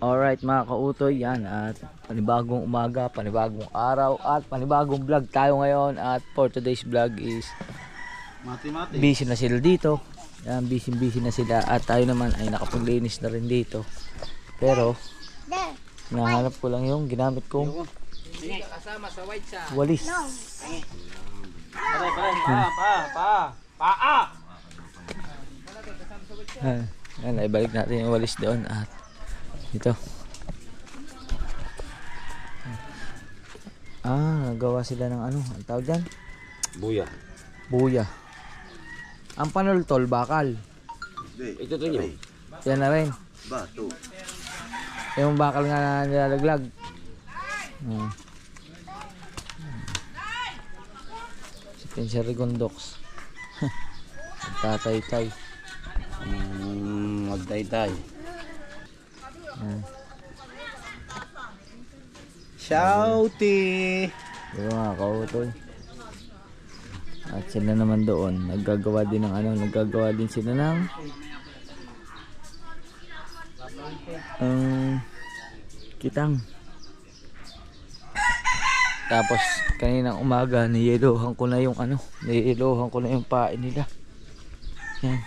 Alright mga kautoy, yan at panibagong umaga, panibagong araw at panibagong vlog tayo ngayon. At for today's vlog is busy na sila dito. Yan, busy na sila at tayo naman ay nakapaglinis na rin dito. Pero nahanap ko lang yung ginamit kong walis. Yan, ibalik natin yung walis doon at ito. Nagawa sila ng ano, ang tawag dyan? Buya. Ang panultol, bakal. Ito to nyo. Yan na rin. Bato. Yung bakal nga na nilalaglag. Si Pinsir Rigondox. Tatay-tay. Magtay-tay. Shouty! Yung mga kautoy. At sila naman doon, naggagawa din ng ano, naggagawa din sila ng kitang. Tapos kaninang umaga niyelohan ko na yung ano, niyelohan ko na yung pain nila. Yan.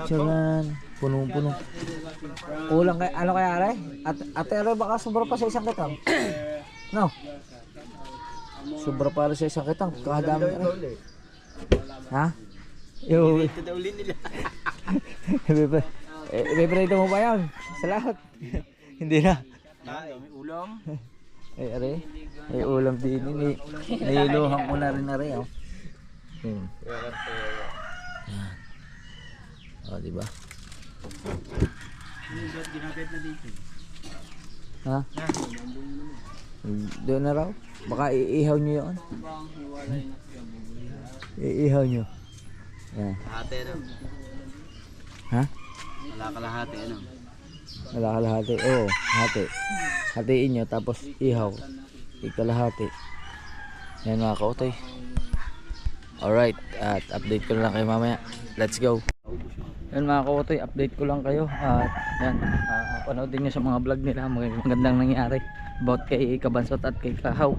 Tsaran, punong-puno. Kulang kay ano kaya Aray? Ate Aray baka sobra pa sa isang kitang. No. Sobra para sa isang kitang. Kadami Aray. Ha? Yung Ito na uli nila. Ibe-preto mo ba yan? Sa lahat. Hindi na. May ulam. Aray. Ay ulam din. Niluhan ko na rin Aray. Oh. Yan. Oh, di ba? Ginagad na dito. Ha? Doon na raw? Baka iihaw nyo yun. Iihaw nyo. Yan. Hati ano? Ha? Wala kalahati ano? Wala kalahati. Oo, hati. Hatiin nyo tapos ihaw. Ikalahati. Yan mga kautoy. Alright, at update ko na lang kayo mamaya. Let's go. Yan mga kautoy, update ko lang kayo. At yan, panoodin nyo sa mga vlog nila. Magandang nangyari about kay Kabansot at kay Kahaw.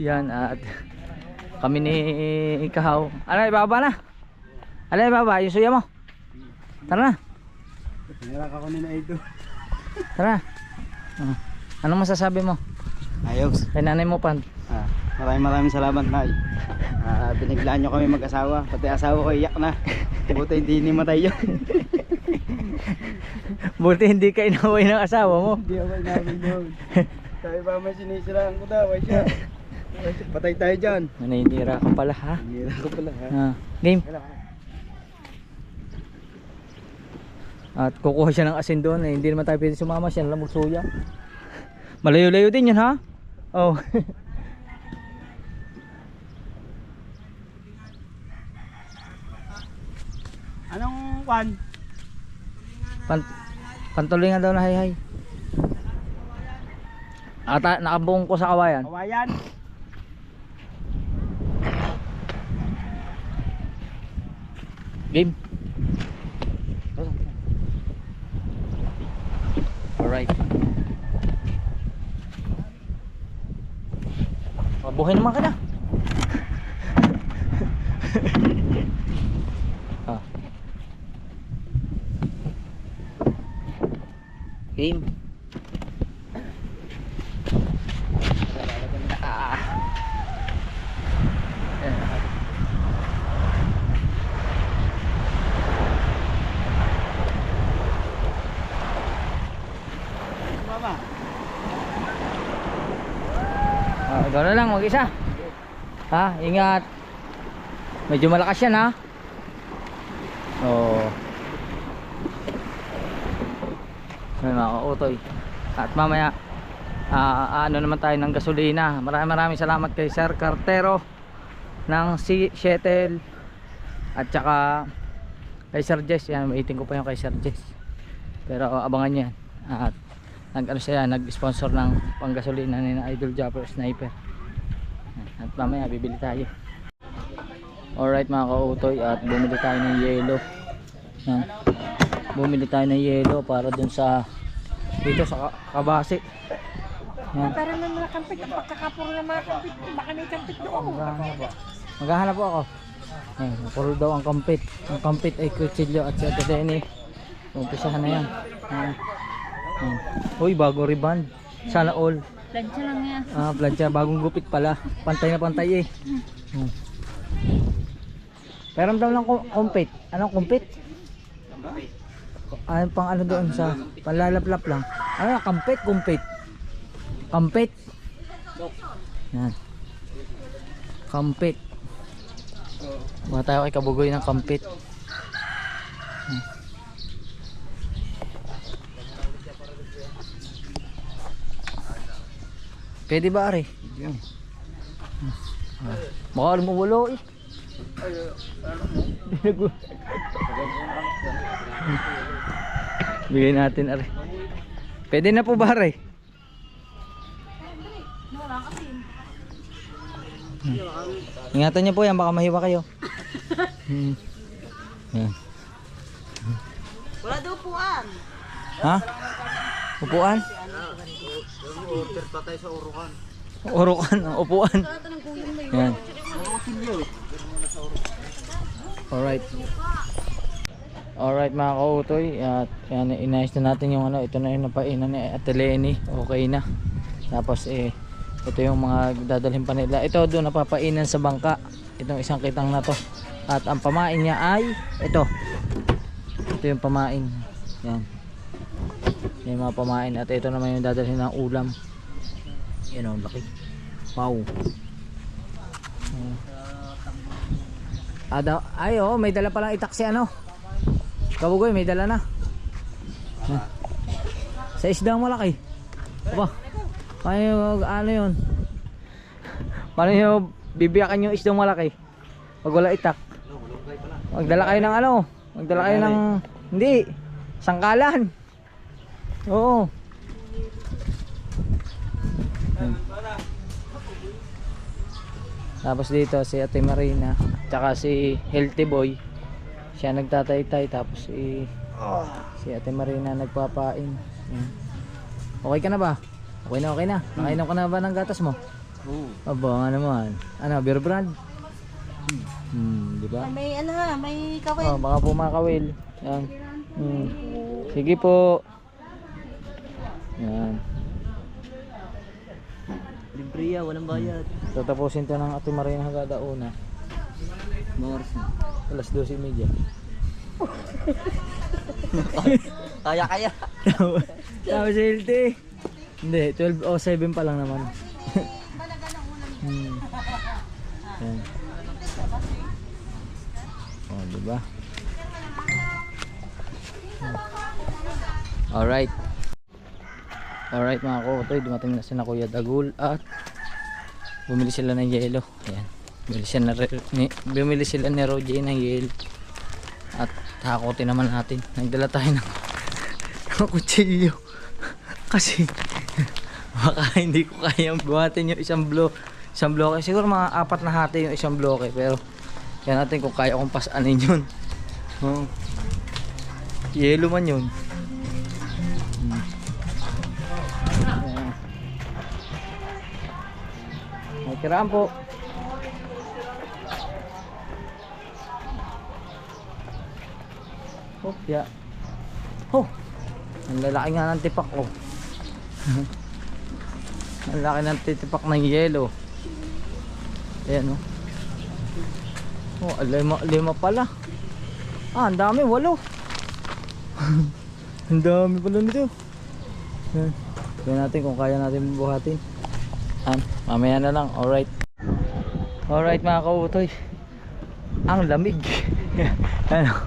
Yan, at kami ni Kahaw. Alay, baba na. Alay, baba, yung suya mo. Tara na. Nira ka ko ni na ito. Tara. Anong masasabi mo? Ayos. Kay nanay mo pan. Maraming salamat na. Biniglaan nyo kami mag-asawa. Pati asawa ko iyak na. Buti hindi matay yun. Buti hindi ka inaway ng asawa mo. Hindi ako namin yun. Sabi ba may sinisiraan ko daw. Ay siya. Patay tayo dyan. Naninira ka pala ha. Nanira ko pala ha. Game. At kukuha siya ng asin doon. Hindi naman tayo pwede sumama siya. Lamog suya. Malayo-layo din yan ha. Oh. Anong kwan? Pantulingan daw na hay-hay. Nakabuong ko sa kawayan. Kawayan? Game. Alright. Mabuhay naman ka na. Game. Mama. Gano'n lang, mag-isa. Ha, ingat. Medyo malakas yan ha. Oh. Mga kautoy. At mamaya ano naman tayo ng gasolina. Maraming salamat kay Sir Cartero ng Shuttle at saka kay Sir Jess. Yan, maiting ko pa yung kay Sir Jess. Pero abangan niya. At nag-sponsor ng panggasolina ni Idol Japper Sniper. At mamaya bibili tayo. Alright mga kautoy, at bumili tayo ng yelo. Yan. bumili tayo ng yelo para dun sa dito sa kabase. Yan. Para may mga kampit, ang pagkakapuro ng mga kampit, baka may kampit doon. Maghahanap po ako. Ayan, puro daw ang kampit. Ang kampit ay kutsilyo at sa Tedeni. Umpisahan na yan. Ayan. Ayan. Uy, bago rebound. Sana all. Plancha lang yan. Plancha, bagong gupit pala. Pantay na pantay eh. Pero daw lang kumpit. Anong kumpit? Ano pang ano doon sa palalaplap lang. Ano, kampit, kumpit. Kampit. Yan. Kampit. Mga tayo kay kabugoy ng kampit. Pwede ba ari? Baka mo walo eh. Bigay natin ari. Pwede na po ba ari? Ingatan niyo po yan, baka mahiwa kayo. Yan. Wala daw puan. Ha? Upuan? Order pa tayo sa urukan. Urukan, upuan. Yan. Alright. Alright mga kautoy, at yan, inayos na natin yung ano, ito na yung napainan ni Ate Lenny. Okay na. Tapos ito yung mga dadalhin pa nila. Ito doon napapainan sa bangka. Itong isang kitang na to. At ang pamain niya ay ito. Ito yung pamain. Yan. Yung mga pamain. At ito naman yung dadalhin ng ulam. Yan o, laki. Wow. Ay oh, may dala palang itak si ano. Kabugoy, may dala na. Sa isdang malaki. Aba. Ano yun? Paano nyo bibiyakan yung isdang malaki? Pag wala itak. Magdala kayo ng ano? Magdala kayo ng... Hindi. Sangkalan. Oo. Tapos dito si Ate Marina. Tsaka si Healthy Boy. Siya nagtataytay. Tapos si Ate Marina nagpapain. Okay ka na ba? Okay na, okay na. Nakainom ka na ba ng gatas mo? Oo. Aba, nga naman. Ano, beer brand? Di ba? May ano ha, may kawin. Oh, baka po makawil. Yan. Sige po. Yan. Libre ya, walang bayad. Tatapusin to ng Ate Marina hanggang una. Mars na. Alas 12:30. Kaya. Tapos healthy. Hindi, 12:07 pa lang naman. Yan. Oh, diba? Alright. Alright mga kutoy, dumating na si na Kuya Dagul at bumili sila ng yelo. Ayan. Bumili sila ni Roger ng yelo. At hakotin naman natin. Nagdala tayo ng kutsilyo. Kasi baka hindi ko kayang buhatin yung isang bloke. Siguro mga 4 na hati yung isang bloke. Pero yan natin kung kaya kong pasanin yun. Yelo man yun. May kiraan po. Oh, yeah. Oh, ang lalaki nga ng tipak ko. Ang laki ng titipak ng yelo. Ayan o. Oh, lima pala. Ang dami, 8. Ang dami pala nito. Ayan. Tignan natin kung kaya natin buhatin. Mamaya na lang. Alright. Alright mga kautoy. Ang lamig. Ano?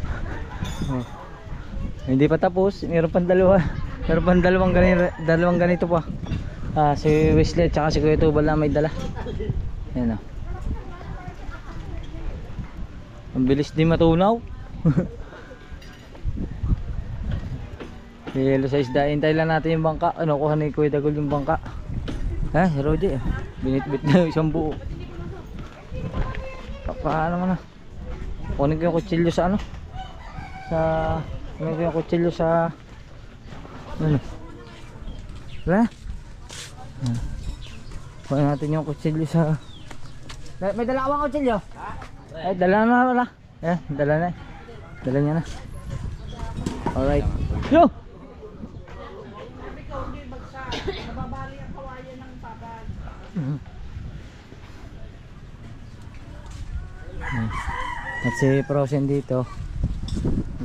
Oh. Hindi pa tapos. Meron pang dalawa. Meron pang dalawang ganito pa. Si Wesley tsaka si Kuya Tubal na may dala. Ayan o. Ang bilis din matunaw. Yelo sa isda. Hintay lang natin yung bangka. Ano, kuha ni Kuya Dagul yung bangka. Si Roger. Binitbit na yung isang buo. Paano mo na. Kunin ko yung kutsilyo sa ano. Sa May yung kutsilyo sa ano? Wala? Kuha natin yung kutsilyo sa may dala ka bang kutsilyo? Ay, dala na wala. Ayan, dala na. Dala niya na. Alright. Yo! At si Frozen dito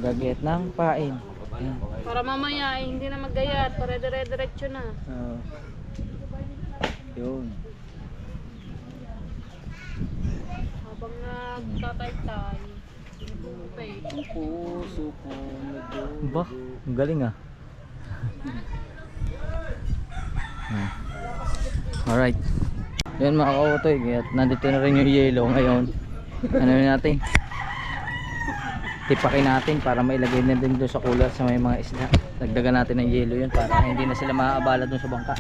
gagayat ng pain. Ayan. Para mamaya hindi na maggayat, para dire-diretso na. Yun. Habang nagtatay-tay, sinupay. Suko, Ba, ang galing ah. Alright. Yun mga kautoy, at nandito na rin yung yelo ngayon. Ano yun natin? Tipakin natin para mailagay na din doon sa cooler sa may mga isda. Dagdagan natin ng yelo yun para hindi na sila maaabala doon sa bangka.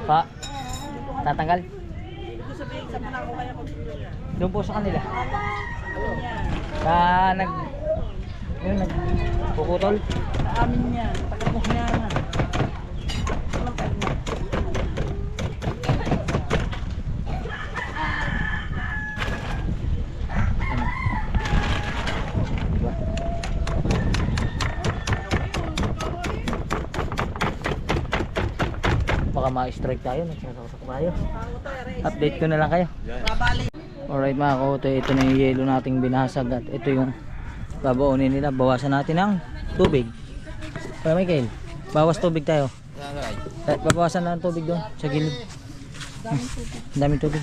Pa, tatanggal? Doon po sa kanila. Yun, nagpuputol. Sa amin yan. Taga-book niya na. Diba? Baka ma-strike tayo, nagsasaksak tayo. Update ko na lang kayo. Alright mga kautoy, ito na yung yelo nating binasag at ito yung babaunin nila. Bawasan natin ng tubig. Kaya Michael, bawas tubig tayo. Babawasan na ng tubig doon sa gilid. Ang daming tubig.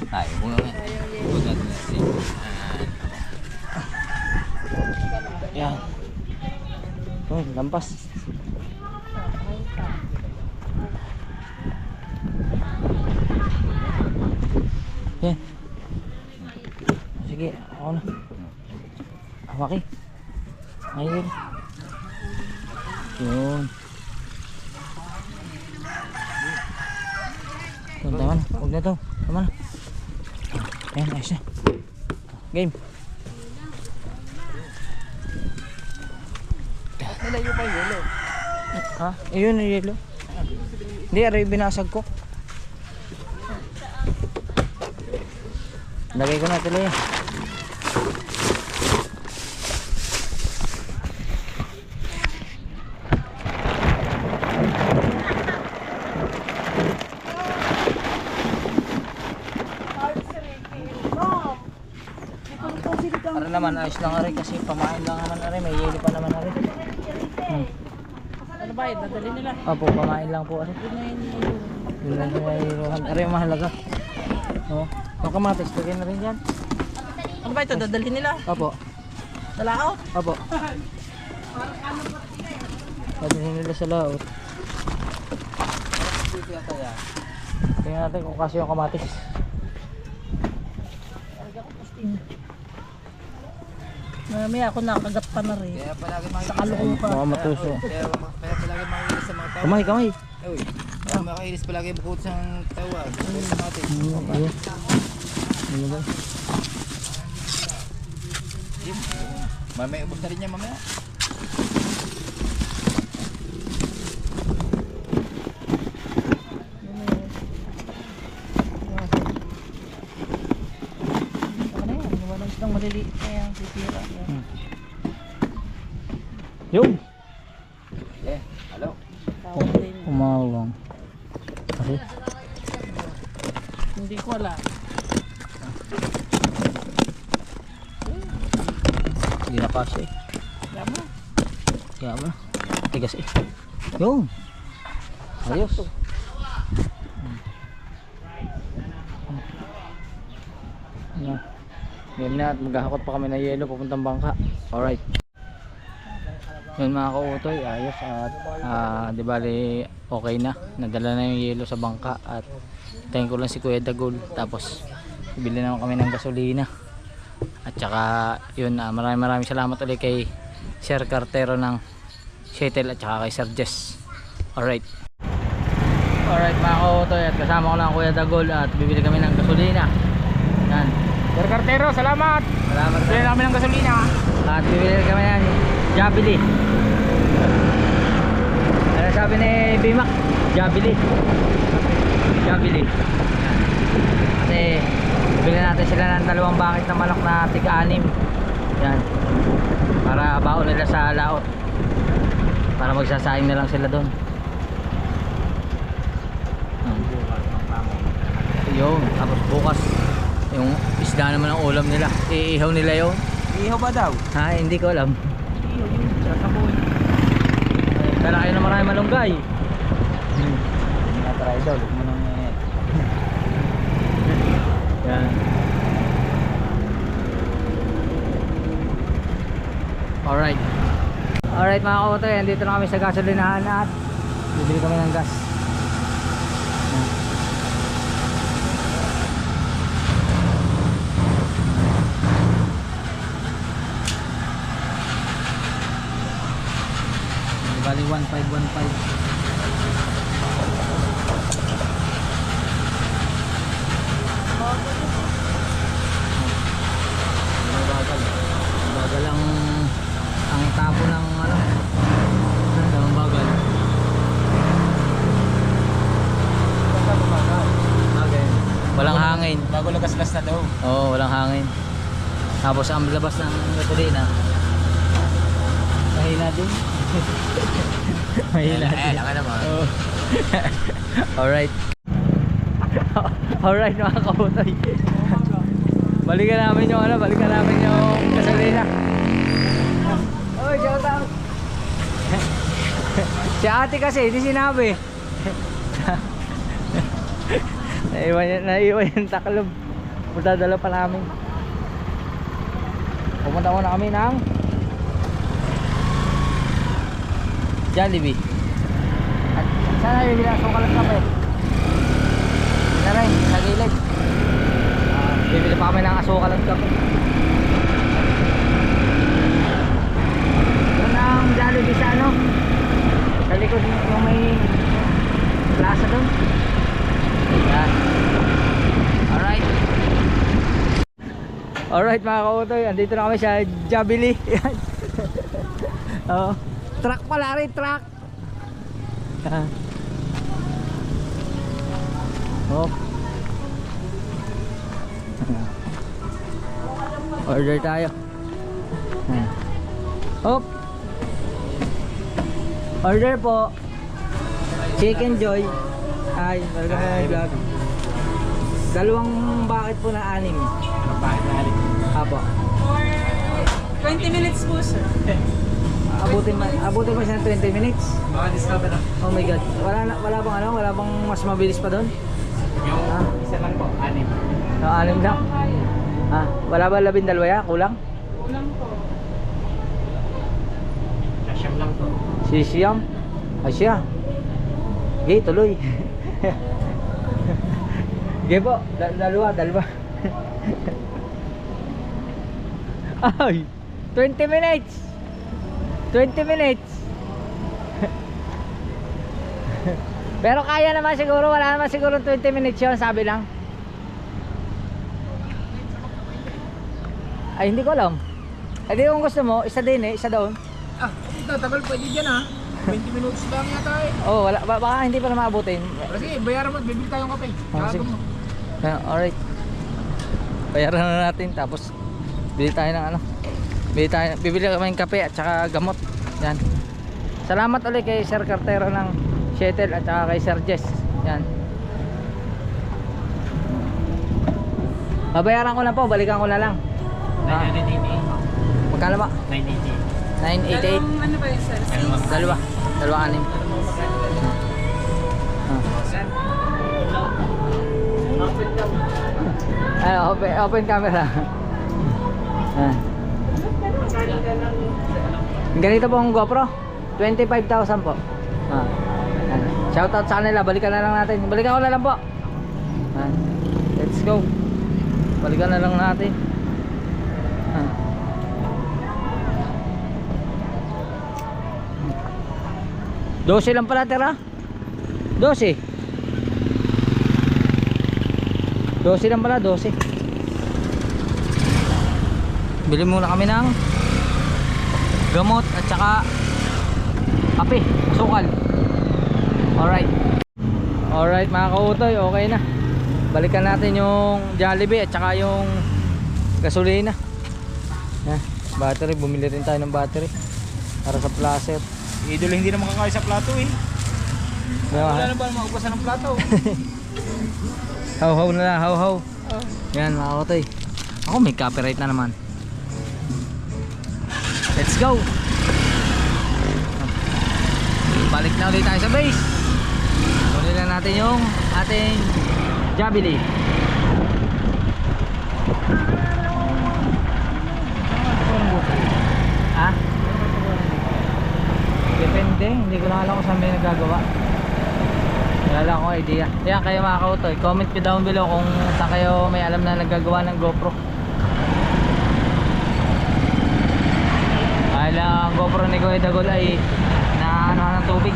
Yan. Oh, lampas. Yan. Sige, ako na. Hawaki. Ayun. Yun. Yun, tama na. Huwag na to. Tama na. Ayan, ayos na. Game. Nilayo pa yung yelo. Ha? Ayun yung yelo. Hindi, aray binasag ko. Lagay ko na tuloy. Para naman ayos lang aray kasi pamain lang naman aray, may yelo pa naman aray. Ano ba yun? Dadali nila. Opo, pamain lang po aray. Yun lang yung mayrohan. Aray yung mahalaga. Oo. Yung kamatis, lagay na rin dyan. Ano ba ito? Dadali nila. Opo. Dalao? Opo. Padalhin nila sa laot. Tingnan natin kung kasi yung kamatis. Mamaya ako nakagat pa na rin. Kaya palagi Sa kalukong pa. Baka matuso. Kaya palagi makikinis sa mga tao. Kamay, kamay. Uy, makikinis palagi bukod sa tawa. Ayun. Ano ba? Mamaya ubos na rin niya mamaya. Ano yan? Walang isang maliliit na yan. Sisira yan. Yung! Eh, hello. Tawag din. Umawang. Kasi? Hindi ko alam. Hindi na kasi. Alam mo? Kaya mo na. Tigas eh. Yung! Ayos. Ano? Game na at maghahakot pa kami ng yelo papuntang bangka. Alright. Yun mga kautoy, ayos at di bali okay na. Nadala na yung yelo sa bangka at tayo ko lang si Kuya Dagol. Tapos bibili naman kami ng gasolina. At saka yun, maraming salamat ulit kay Sir Cartero ng Shuttle at saka kay Sir Jess. Alright mga kautoy, at kasama ko lang Kuya Dagol at bibili kami ng gasolina. Yan. Sir Cartero, salamat. Salamat Bili sir. kami ng gasolina. At bibili kami ng Jabili. Ano sabi ni Bimac? Jabili. Jabili. Yan. Kasi bibili natin sila ng 2 bucket na manok na tig-6. Yan. Para baon nila sa laot. Para magsasaing na lang sila doon. Yun. Tapos bukas yung isda naman ang ulam nila. Iihaw nila yun. Iho ba daw? Ha? Hindi ko alam. Kala kayo na marami malunggay. Try daw, huwag mo nang Yan. Alright. Alright mga kautoy, andito na kami sa gasolinahan at bibili kami ng gas. Bali 1515. Bagal ang tapo ng ano. Ang bagal. Bagay. Walang hangin. Bago lagas-las na daw. Oo, walang hangin. Tapos ang labas ng gasolina mahina din. Mahina din. Laka naman. Oo. Alright. Alright mga kautoy. Balikan namin yung ano, balikan namin yung gasolina. Oy, shout out. Si ate kasi, hindi sinabi. Naiwan yung taklob. Magdadala pa namin. Pupunta muna kami ng Jollibee. At sana bibili ang sukal at kape. Na rin, sa gilid. Bibili pa kami ng asukal at kape. Doon ang Jollibee sa ano, sa likod yung may plaza doon. Yan. Alright. Alright mga kautoy, andito na kami sa Jabili. Oo. Truck pala rin, truck. Oh. Order tayo. Hop. Order po. Chicken Joy. Ay, welcome to my vlog. 2 bucket po na 6. Apo. 20 minutes po, sir. Abutin mo siya ng 20 minutes. Baka discover na. Oh my god. Wala bang ano? Wala bang mas mabilis pa doon? Yung isa lang po, 6. No, 6 lang. Wala ba 12 ya? Kulang? Kulang po. Kasyam lang po. Sisiyam? Asya. Okay, tuloy. Okay po, dalawa. Ay, 20 minutes. 20 minutes. Pero kaya naman siguro, wala naman siguro 20 minutes yun, sabi lang. Ay, hindi ko alam. Eh di kung gusto mo, isa din isa doon. Ah, ito, tagal pwede dyan ha. 20 minutes lang yata eh. Oh, wala, baka hindi pa na maabutin. Sige, bayaran mo, bibili tayong kape. Oh, sige. Gago mo. Alright. Bayaran na natin tapos bili tayo ng ano. Bibili kami ng kape at saka gamot. Yan. Salamat ulit kay Sir Cartero ng Shuttle at saka kay Sir Jess. Yan. Babayaran ko na po, balikan ko na lang. 988. Magkano ba? 988. 988. Ano ba yun, sir? Dalawa 6. Ay, open camera. Ganito po ang GoPro, 25,000 po. Shoutout sa kanila, balikan na lang natin. Balikan ko na lang po. Let's go. Balikan na lang natin. 12 lang pala tira. 12. 12 lang pala, 12. Bili muna kami ng gamot at saka kape, asukal. Alright. Alright mga kautoy, okay na. Balikan natin yung Jollibee at saka yung gasolina. Yan, battery, bumili rin tayo ng battery para sa placer. Idol hindi na makakain sa plato eh. Wala na ba maubusan ng plato? Haw-haw na lang, haw-haw. Yan mga kautoy. Ako may copyright na naman. Let's go. Balik na ulit tayo sa base. Kunin na natin yung ating Jollibee. Ha? Depende, hindi ko na alam kung saan may nagagawa. Wala lang akong idea. Yan kayo mga kautoy, comment nyo down below kung saan kayo may alam na nagagawa ng GoPro. Dahil ang GoPro ni Kuya Dagol ay na ano ng tubig,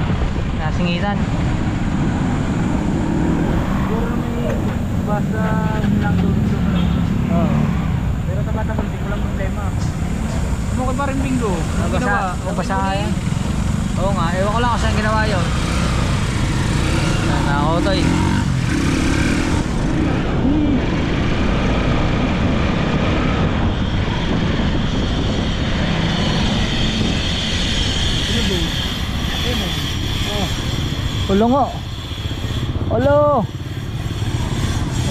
nasingitan. Siguro may basta lang doon. Oo. Pero tagal hindi ko lang problema. Mukha pa rin bingo. Nabasa yan. Oo nga, ewan ko lang kung saan ginawa yun. Yan, nakautoy. Ulong o. Olo.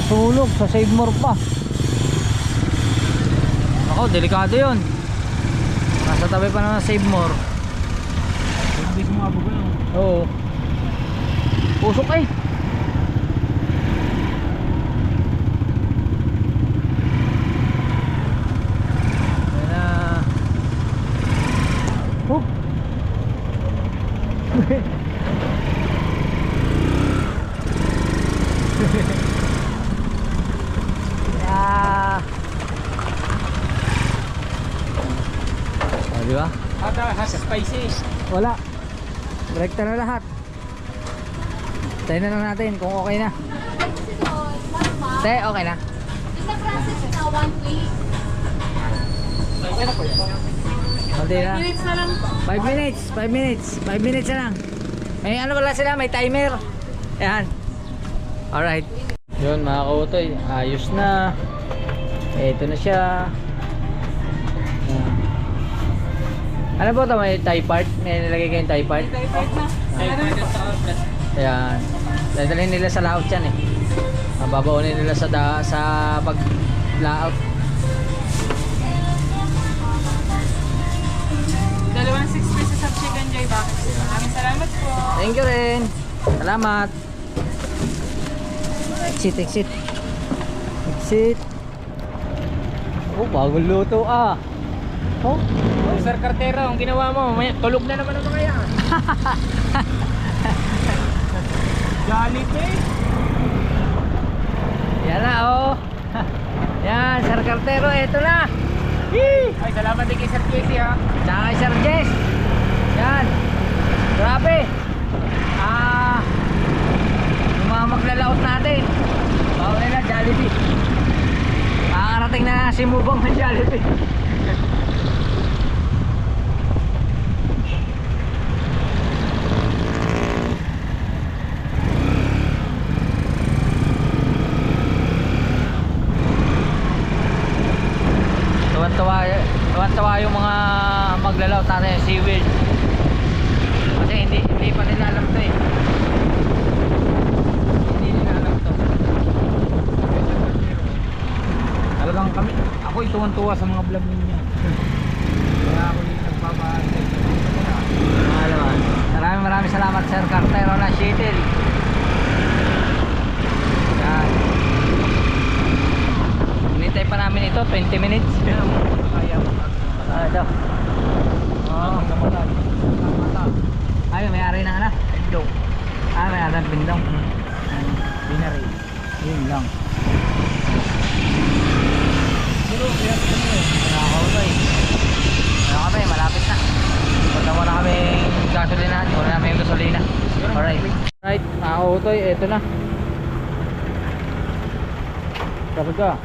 Natulog sa Save More pa. Ako, delikado yun. Nasa tabi pa naman Save More. Hindi sumabog ko lang. Oo. Pusok eh. Ayan na. Oh. Ah. Oh, di ba? Has spicy. Wala. Direkta na lahat. Tayo na lang natin kung okay na. Te, okay na. In the process na 1 week. Kunti na. Minutes na lang. 5 minutes. 5 minutes. 5 minutes na lang. May ano pala sila, may timer. Ayan. Alright. Yun mga kautoy, ayos na. Ito na siya. Ayan. Ano po ito? May tie part? May nilagay kayong tie part? Ayan. Dadalhin nila sa layout yan eh. Babaunin nila sa pag layout. Dalawang 6 pieces of chicken joy box. Maraming salamat po. Thank you rin. Salamat. Exit, exit. Exit. Oh, bagong luto ah. Oh. Oh, Sir Cartero, ang ginawa mo, tulog na naman ang mga yan. Jollibee. Yan na oh. Yan, Sir Cartero, eto na. Ay, salamat din kay Sir Casey ha. Tsaka kay Sir Jess. Yan. Grabe. Yung mga maglalaot natin. Bawal na Jollibee. Makakarating na si Mubong ng Jollibee. Tuwan-tuwa yung mga maglalaot natin sa seaweed. Kasi hindi pa nila alam to eh. Hindi nila alam to. Talagang kami, ako'y tuwan-tuwa sa mga vlog ninyo. Kaya ako'y nagpapahintay sa mga. Maraming salamat Sir Cartero na Shuttle. Yan. Hinintay pa namin ito 20 minutes. Kaya mo. Ito. Oh. Ay, may-ari ng ano? Bindong. May-ari ng Bindong. Binari. Yun lang. Pero kaya kami. Nakakautoy. Ano kami, malapit na. Punta muna kami gasolinahan Kunin namin yung gasolina. Alright. Alright, mga kautoy, eto na. Karga.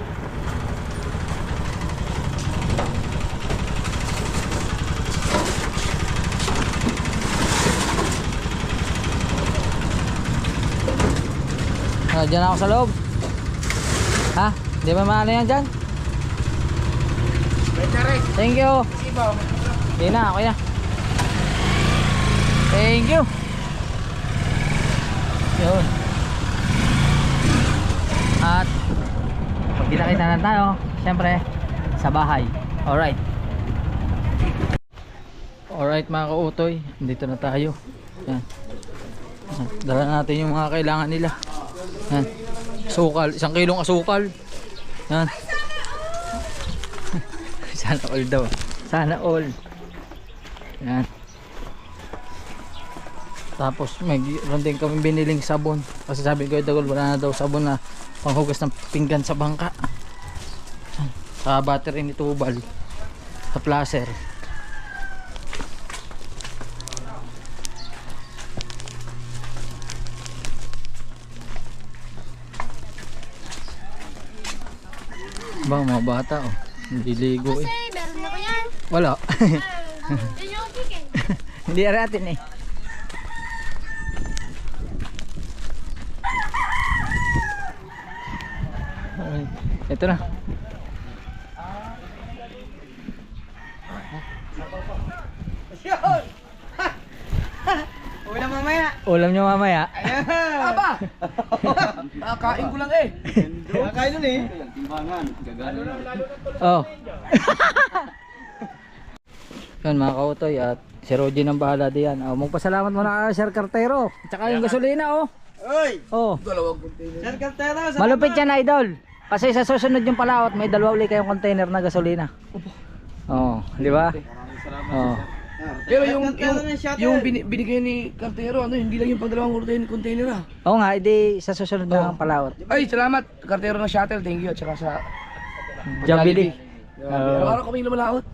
Diyan ako sa loob. Ha? Di ba maano yan dyan? Thank you. Hindi na, okay na. Thank you. Yun. At magkita-kita na tayo, siyempre sa bahay. Alright. Alright mga kautoy, dito na tayo. Yan. Dala natin yung mga kailangan nila. Yan. Asukal, 1 kilong asukal. Yan. Sana all daw. Sana all. Yan. Tapos mayroon din kami biniling sabon. Kasi sabi ko Dagol, wala na daw sabon na panghugas ng pinggan sa bangka. Sa battery ni Tubal. Sa placer. Ba, mga bata oh. Hindi ligo eh. Meron ako yan. Wala. Yan yung chicken. Hindi aratin eh. Ito na. Ulam mamaya. Ulam nyo mamaya. Aba! Kakain ko lang eh. Kakain nun eh. Timbangan. Gagano na. Oh. Yan mga kautoy at si Roger nang bahala diyan. Oh, magpasalamat muna kay Sir Cartero. Tsaka yung gasolina oh. Oy! Oh. Sir Cartero. Malupit yan idol. Kasi sa susunod yung palaot may 2 uli kayong container na gasolina. Oh, di ba? Oh. Pero yung binigay ni Cartero, ano, hindi lang yung pang 2 container ah. Oo nga, edi sa susunod na palaot. Ay, salamat Cartero ng shuttle, thank you. At saka sa Jollibee. araw-araw kaming lumalaot.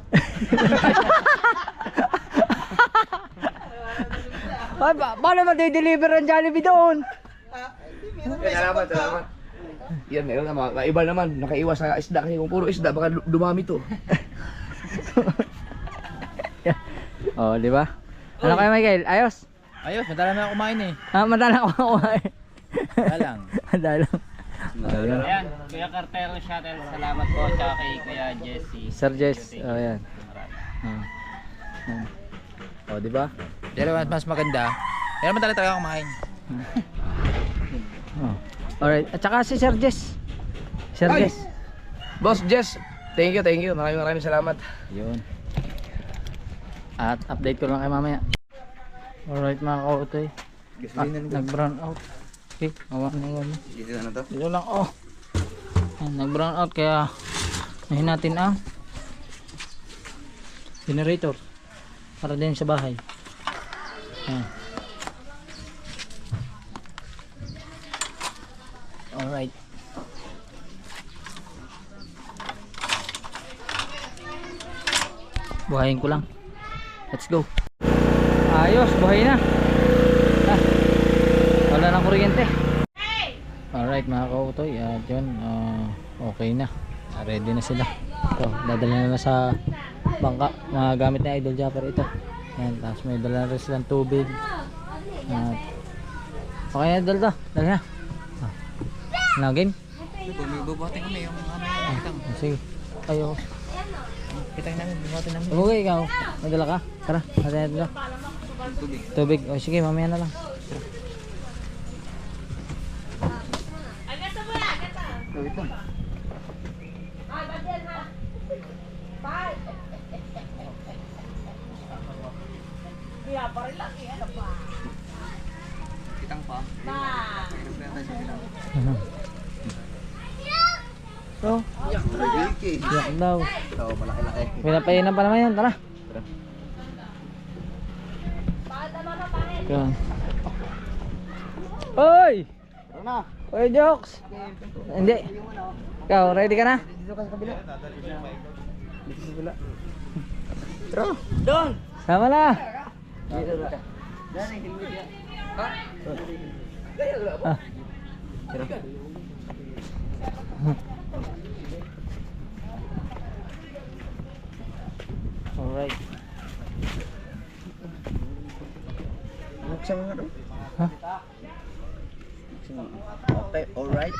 Ay, paano ma-deliver ang Jollibee doon? Salamat. Yan, meron naman. Iba naman, nakaiwas sa isda kasi kung puro isda, baka dumami to. Oh, di ba? Ano kayo Michael? Ayos? Ayos, madala na ako kumain eh. Ah, madalang ako kumain. Dalang. Madalang. Ayan, Kuya Cartero Shuttle, salamat po tsaka kay Kuya Jesse. Sir Jess, oh yan. Oh, di ba? Pero mas maganda. Pero madala talaga kumain. Oh. Alright, at saka si Sir Jess. Sir Ay! Jess. Boss Jess, thank you. Maraming salamat. Yun. At update ko lang kay mamaya. Alright mga kautoy. Nag-brown out. Okay, awa na yun. Dito na to. Dito lang oh. Nag-brown out kaya nahin natin ang generator para din sa bahay. Ayan. Alright. Buhayin ko lang. Let's go. Ayos, buhay na. Ah, wala nang kuryente. Alright mga kautoy, yun, okay na. Ready na sila. Ito, dadala na sa bangka. Mga gamit na Idol Japper ito. Yan, tapos may dala na rin silang tubig. Okay na Idol to, dala na. Ano game? Bubuhatin kami yung Sige, ayo. Kitang namin, bubuhatin namin. Okay, ikaw. May dala ka? Tara, natin natin dala. Tubig. O sige, mamaya na lang. Kitang pa. So, yak daw. Oo, malaki-laki. Pinapainan pa naman yan, tara. Yan. Oy! Tara na. Oy, Jokes! Hindi. Ikaw, ready ka na? Dito ka sa kabila. Dito sa kabila. Sama na! Ah. Alright. Buksan mo nga daw. Ha? Okay, alright.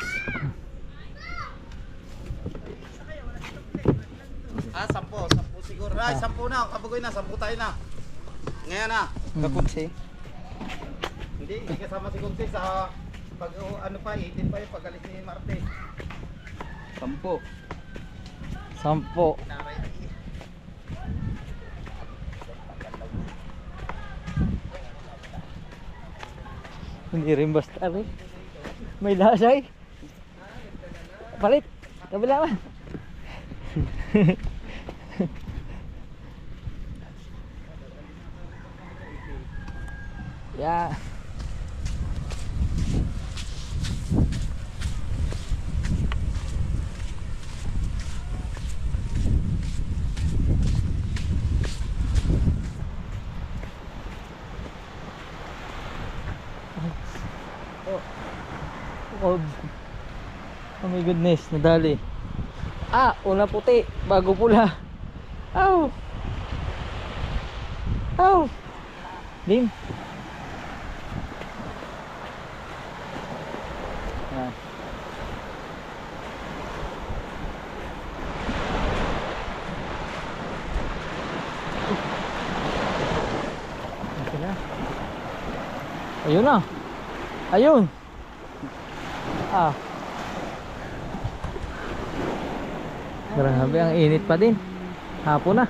Sampo siguro. Ay, 10 na. Kabagoy na, 10 tayo na. Ngayon na. Kapugsi. Hindi kasama si Gugsi sa pag ano pa, 18 pa yung pagalis ni Marte. 10. 10. Hindi rin basta rin. May lasay. Palit. Kabila man. Yeah. Oh my goodness, nadali. Una puti, bago pula. Aw. Dim. Ayun na. Ayun. Grabe, ang init pa din. Hapon na.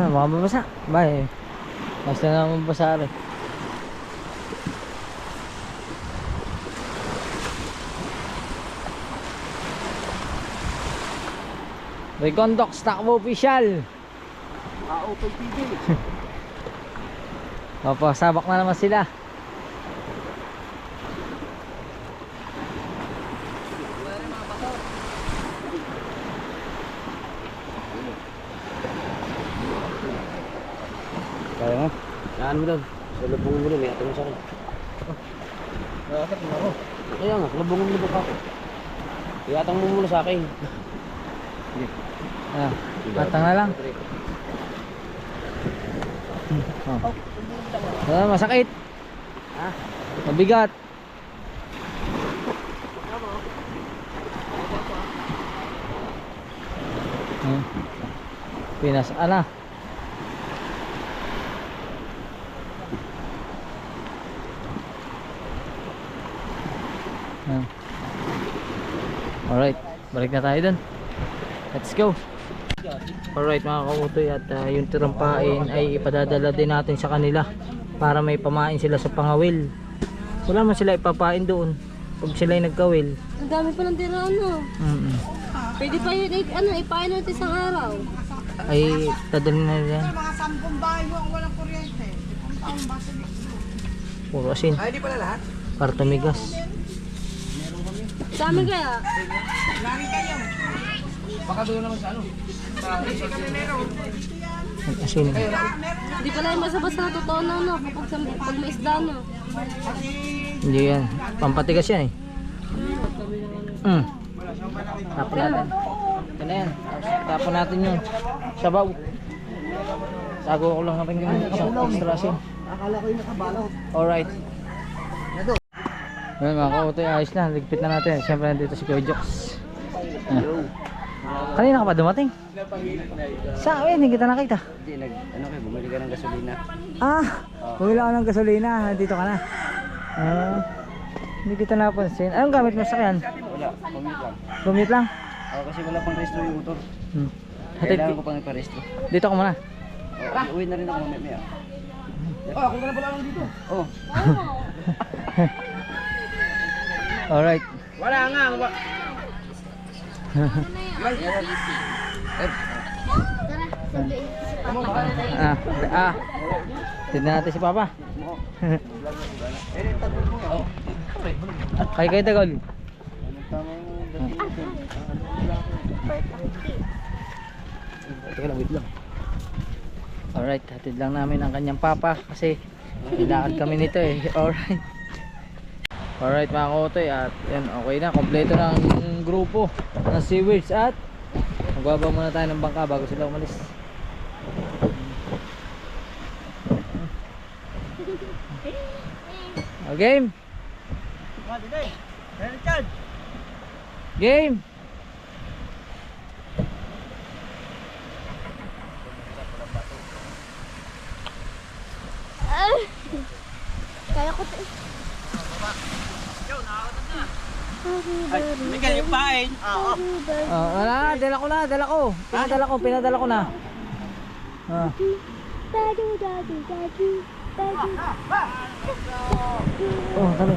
Mababasa. Bye. Basta na mabasa rin. Recondox Takbo Official. Auto TV. Opo, sabak na naman sila. Kaya nga. Saan mo daw? Sa lubong mo daw, may atong sa akin. Bakit mo ako? Kaya nga, lubong ako. Iatang mo muna sa akin. Patang na lang. Masakit. Mabigat. Pinasaan na. Alright, balik na tayo dun. Let's go. Alright mga kautoy, at yung tirang pain ay ipadadala din natin sa kanila para may pamain sila sa pangawil. Wala man sila ipapain doon pag sila ay nagkawil. Ang dami pa ng tira, ano? Pwede pa yun, ipain natin isang araw. Ay dadalhin na nila. Mga 10 bayo ang walang kuryente. 10 taon ba sa Puro asin. Ay, di pala lahat. Para tumigas. Sa amin kaya? lari kayo. Baka doon naman sa ano. Ang asin. Hindi pala yung basta-basta na totoo na, no? Pag may isda, no? Hindi yan. Pampatigas yan eh. Tapon natin. Ito na yan. Tapon natin yun. Sabaw. Sago ko lang natin yung isang extra asin. Akala ko yung nakabalaw. Alright. Ngayon mga kautoy, ayos na. Ligpit na natin. Siyempre nandito si Kuya Joks. Kanina ka pa dumating? Sa akin, hindi kita nakita. Hindi, bumili ka ng gasolina. Bumili ako ng gasolina. Dito ka na. Hindi kita napansin. Anong gamit mo sa kyan? Wala, commute lang. Gumit lang? Kasi wala pang restro yung motor. Hatid Kailangan ko pang iparestro. dito ka muna. Uwi na rin ako mamaya. Ako na pala lang dito. Oh. Alright. Wala nga. Tignan natin si Papa. Kay Dagol. Teka lang, wait lang. Alright, hatid lang namin ang kanyang papa kasi kailangan kami nito eh. Alright. Alright mga kotoy, at yan, okay na, kompleto na ang grupo ng Seaweeds at magbaba muna tayo ng bangka bago sila umalis. Game! Game! Kaya ko to. Miguel, yung pain. Oo. Wala, dala ko. Pinadala ko na. Oh, kami.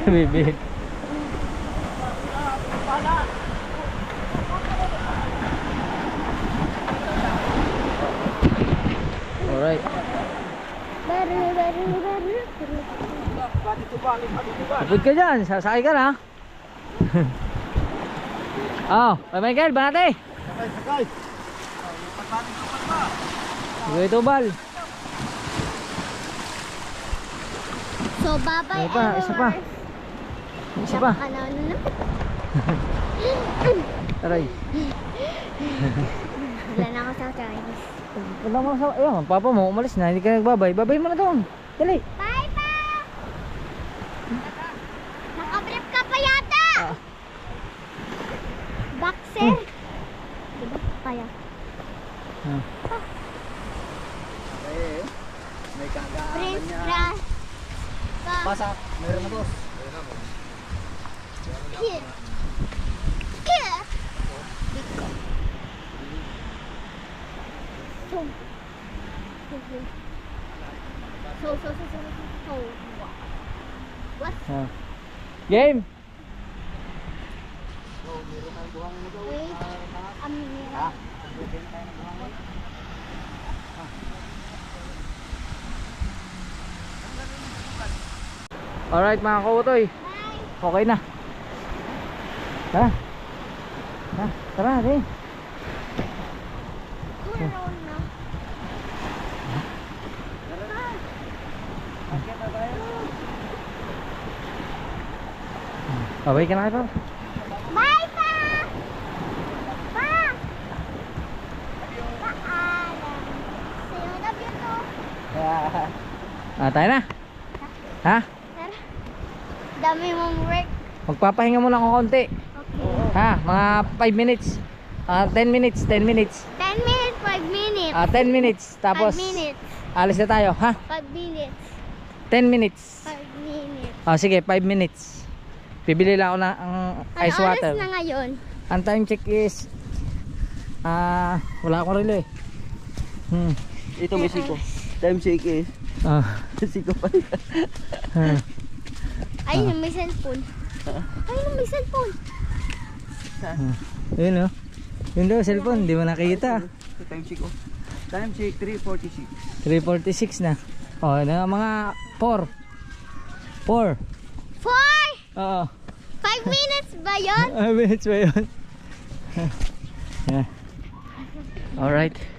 Bibig. Alright. Kapit ka dyan, sasakay ka na. Oh, Michael, banate. Sige ito, Bal. So, bye-bye, Isa pa, isa pa. Isa pa. Ano na? Aray. Wala na ako sa Chinese. Wala mo sa... Ayun, papa mo, umalis na. Hindi ka nagbabay. Babay mo na doon. Dali. Bye, pa! Nakabrip ka pa yata! Boxer! Diba? Kaya. May kagaan Prince niya. Crush. Pasak, meron na boss. Here. Here. So. What? Game. Wait. Amira. Alright mga kautoy. Okay na. Tara. Tara, din. Meron na. Babay ka na kayo. Bye, pa! Pa! Paalam. Sa'yo na bito. Tayo na. Ha? Tara. Dami mong work. Magpapahinga muna ako konti. Okay. Ha? Mga 5 minutes. 10 minutes. 10 minutes. 10 minutes, 5 minutes. 10 minutes. Tapos 5 minutes. alis na tayo. Ha? 5 minutes. 10 minutes. 5 minutes. Sige, 5 minutes. Bibili lang ako ng ice Ano water. oras na ngayon? Ang time check is wala akong relo eh. Ito may siko. Time check is. Siko pa. Ayun, may cellphone. Ayun, may cellphone. Yun oh. Yun daw cellphone, di mo nakita. Time check oh. Time check 3:46. 3:46 na. Oh, na mga 4. 4. 4! Oo. 5 minutes ba yun? Minutes ba yun? Yeah. Alright.